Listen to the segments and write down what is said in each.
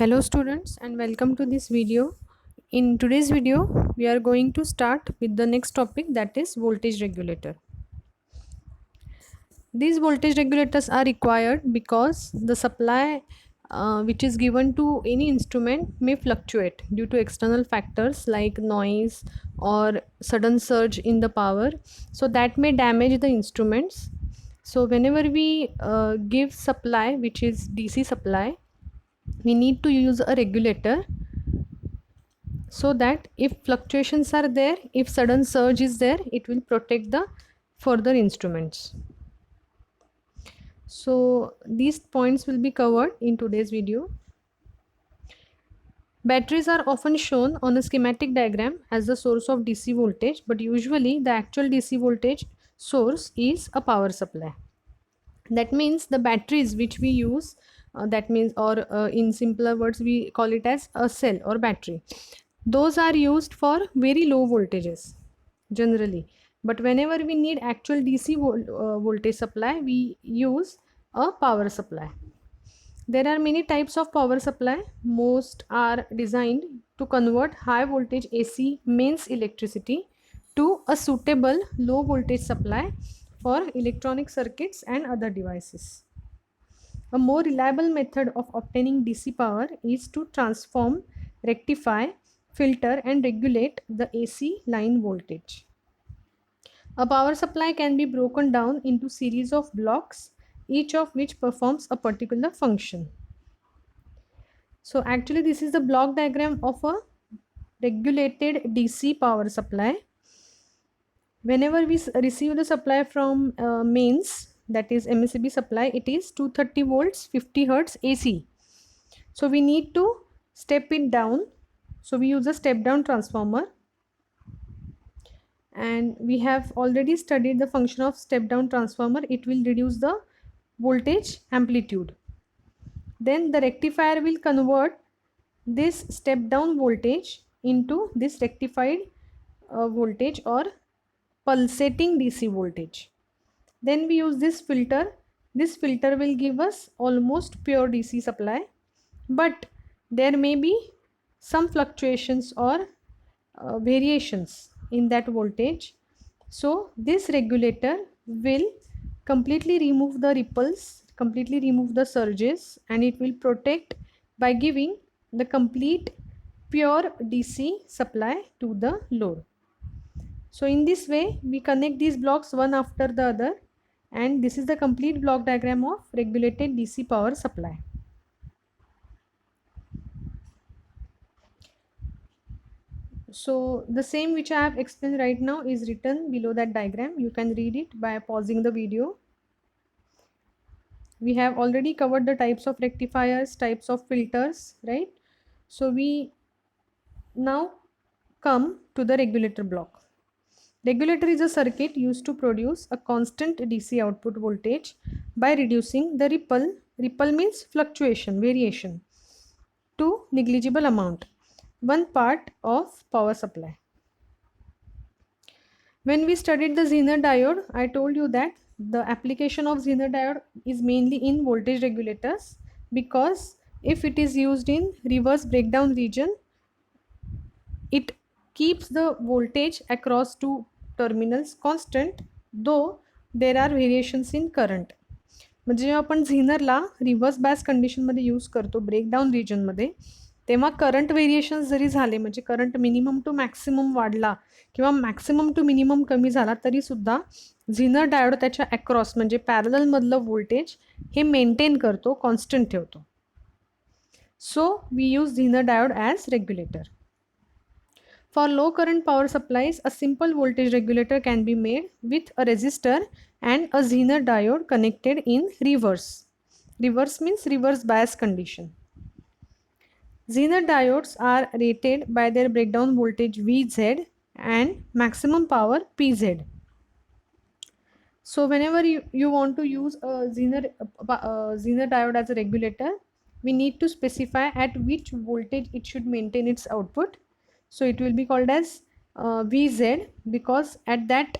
Hello students and welcome to this video. In today's video we are going to start with the next topic, that is voltage regulator. These voltage regulators are required because the supply which is given to any instrument may fluctuate due to external factors like noise or sudden surge in the power, so that may damage the instruments. So whenever we give supply which is DC supply, we need to use a regulator so that if fluctuations are there, if sudden surge is there, it will protect the further instruments. So these points will be covered in today's video. Batteries are often shown on a schematic diagram as the source of DC voltage, but usually the actual DC voltage source is a power supply. That means the batteries which we use, in simpler words we call it as a cell or battery, those are used for very low voltages generally, but whenever we need actual DC voltage supply, we use a power supply. There are many types of power supply. Most are designed to convert high voltage AC mains electricity to a suitable low voltage supply for electronic circuits and other devices. A more reliable method of obtaining DC power is to transform, rectify, filter and regulate the AC line voltage. A power supply can be broken down into series of blocks, each of which performs a particular function. So actually this is the block diagram of a regulated DC power supply. Whenever we receive the supply from mains, that is MSCB supply, it is 230 volts 50 hertz AC. So we need to step it down. So we use a step down transformer, and we have already studied the function of step down transformer. It will reduce the voltage amplitude. Then the rectifier will convert this step down voltage into this rectified voltage or pulsating DC voltage. Then we use this filter. This filter will give us almost pure DC supply, but there may be some fluctuations or variations in that voltage. So this regulator will completely remove the ripples, completely remove the surges, and it will protect by giving the complete pure DC supply to the load. So in this way we connect these blocks one after the other, and this is the complete block diagram of regulated DC power supply. So the same which I have explained right now is written below that diagram. You can read it by pausing the video. We have already covered the types of rectifiers, types of filters, right? So we now come to the regulator block. Regulator is a circuit used to produce a constant DC output voltage by reducing the ripple. Ripple means fluctuation, variation, to negligible amount, one part of power supply. When we studied the Zener diode, I told you that the application of Zener diode is mainly in voltage regulators, because if it is used in reverse breakdown region, it keeps the voltage across two terminals constant, though there are variations in current. म्हणजे जेव्हा आपण झिनरला reverse base कंडिशनमध्ये use करतो breakdown रिजनमध्ये, तेव्हा current variations जरी झाले, म्हणजे current minimum to maximum वाढला किंवा मॅक्सिमम टू मिनिमम कमी झाला, तरीसुद्धा झिनर डायोड त्याच्या अक्रॉस म्हणजे पॅरललमधलं व्होल्टेज हे मेंटेन करतो, कॉन्स्टंट ठेवतो. So we use zener diode as regulator. For low current power supplies, a simple voltage regulator can be made with a resistor and a Zener diode connected in reverse. Reverse means reverse bias condition. Zener diodes are rated by their breakdown voltage Vz and maximum power Pz. So whenever you want to use a Zener diode as a regulator, we need to specify at which voltage it should maintain its output. So it will be called as Vz, because at that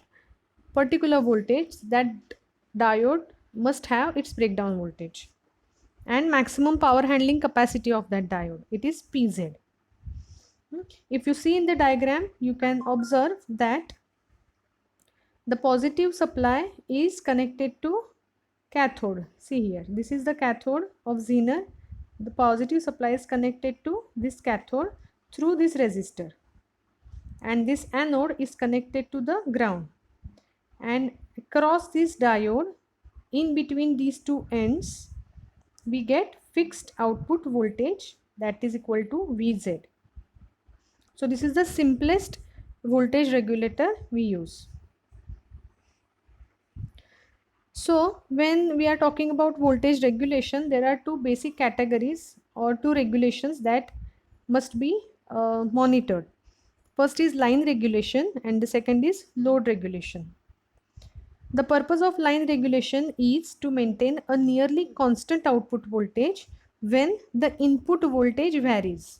particular voltage that diode must have its breakdown voltage. and maximum power handling capacity of that diode, it is Pz. If you see in the diagram, you can observe that the positive supply is connected to cathode. See here, this is the cathode of Zener. The positive supply is connected to this cathode through this resistor, and this anode is connected to the ground, and across this diode, in between these two ends, we get fixed output voltage that is equal to Vz. So this is the simplest voltage regulator we use. So when we are talking about voltage regulation, there are two basic categories or two regulations that must be monitored. First is line regulation and the second is load regulation. The purpose of line regulation is to maintain a nearly constant output voltage when the input voltage varies.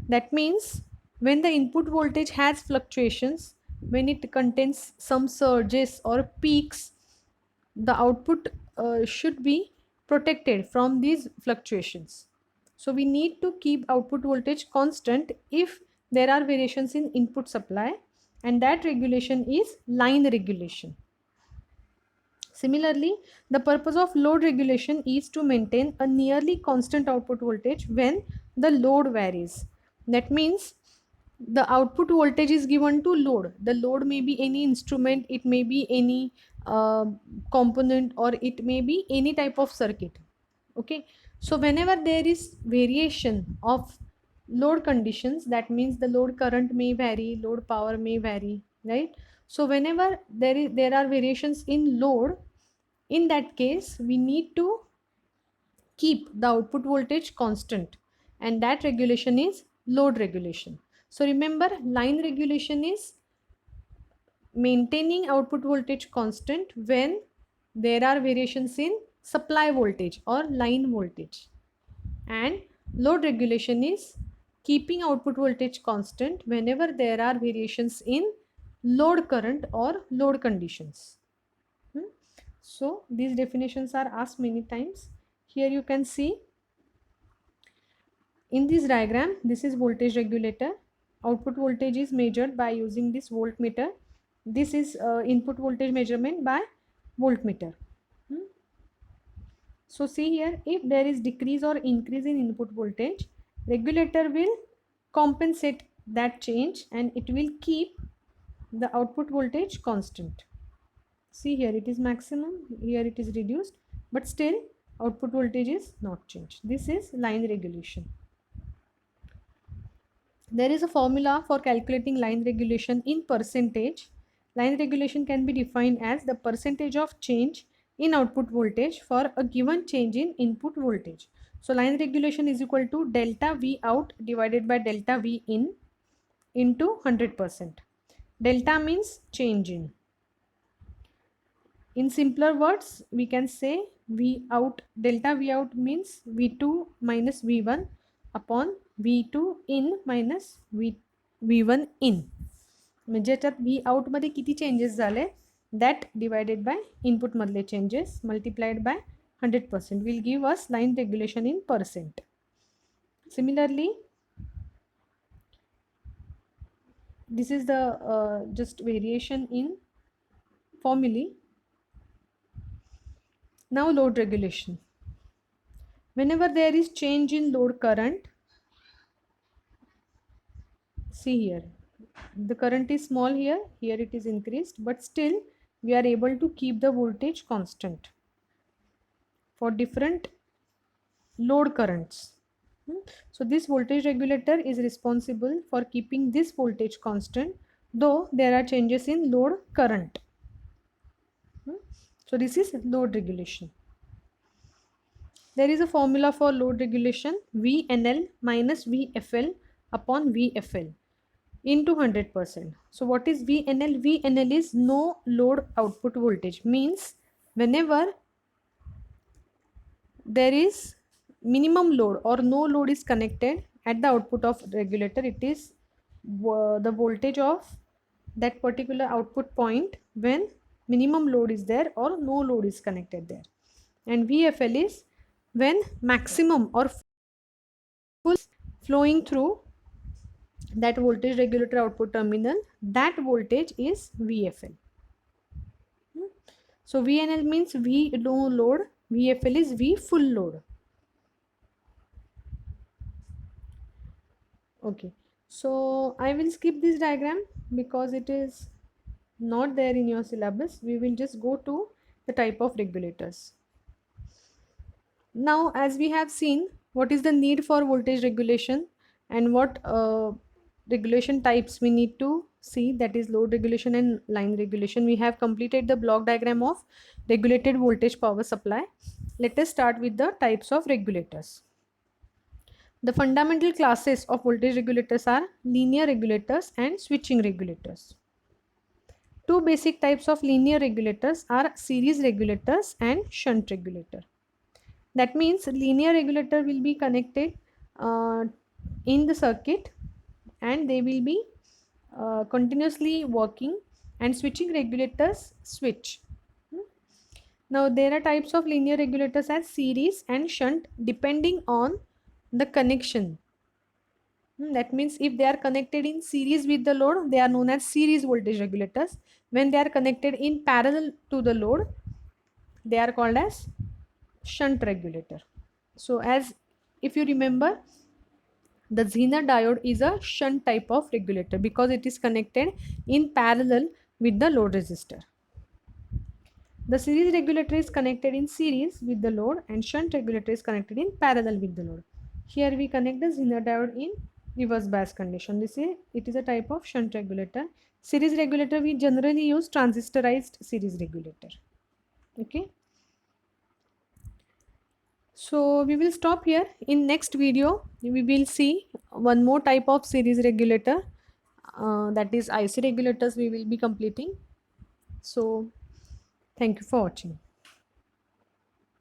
That means when the input voltage has fluctuations, when it contains some surges or peaks, the output should be protected from these fluctuations. So we need to keep output voltage constant if there are variations in input supply, and that regulation is line regulation. Similarly, the purpose of load regulation is to maintain a nearly constant output voltage when the load varies. That means the output voltage is given to load. The load may be any instrument, it may be any component, or it may be any type of circuit. Okay, so whenever there is variation of load conditions, that means the load current may vary, load power may vary, right? So whenever there are variations in load, in that case we need to keep the output voltage constant, and that regulation is load regulation. So remember, line regulation is maintaining output voltage constant when there are variations in supply voltage or line voltage, and load regulation is keeping output voltage constant whenever there are variations in load current or load conditions. So these definitions are asked many times. Here you can see in this diagram, this is voltage regulator. Output voltage is measured by using this voltmeter. This is input voltage measurement by voltmeter. So see here, if there is decrease or increase in input voltage, regulator will compensate that change and it will keep the output voltage constant. See here, it is maximum, here it is reduced, but still output voltage is not changed. This is line regulation. There is a formula for calculating line regulation in percentage. Line regulation can be defined as the percentage of change in output voltage for a given change in input voltage. So line regulation is equal to delta V out divided by delta V in into 100%. Delta means change in. In simpler words, we can say V out, delta V out means V2 minus V1 upon V2 in minus V1 in. म्हणजे याच्यात V out मध्ये किती changes झाले, that divided by input मधले changes multiplied by 100% will give us line regulation in percent. Similarly, this is the just variation in formulae. Now load regulation. Whenever there is change in load current, see here, the current is small here, here it is increased, but still we are able to keep the voltage constant for different load currents. So this voltage regulator is responsible for keeping this voltage constant though there are changes in load current. So this is load regulation. There is a formula for load regulation, VNL minus VFL upon VFL into 100%. So what is VNL? VNL is no load output voltage, means whenever there is minimum load or no load is connected at the output of regulator, it is the voltage of that particular output point when minimum load is there or no load is connected there. And VFL is when maximum or full flowing through that voltage regulator output terminal, that voltage is VFL. So VNL means V no load, VFL is V full load. Okay, so I will skip this diagram because it is not there in your syllabus. We will just go to the type of regulators. Now, as we have seen, what is the need for voltage regulation and what regulation types we need to see, that is load regulation and line regulation. We have completed the block diagram of regulated voltage power supply. Let us start with the types of regulators. The fundamental classes of voltage regulators are linear regulators and switching regulators. Two basic types of linear regulators are series regulators and shunt regulator. That means linear regulator will be connected in the circuit and they will be continuously working, and switching regulators switch. Now there are types of linear regulators as series and shunt depending on the connection. That means if they are connected in series with the load, they are known as series voltage regulators. When they are connected in parallel to the load, they are called as shunt regulator. So as if you remember, the Zener diode is a shunt type of regulator because it is connected in parallel with the load resistor. The series regulator is connected in series with the load and shunt regulator is connected in parallel with the load. Here we connect the Zener diode in reverse bias condition. It is a type of shunt regulator. Series regulator, we generally use transistorized series regulator. Okay. So we will stop here. In next video, we will see one more type of series regulator, that is IC regulators we will be completing. So thank you for watching.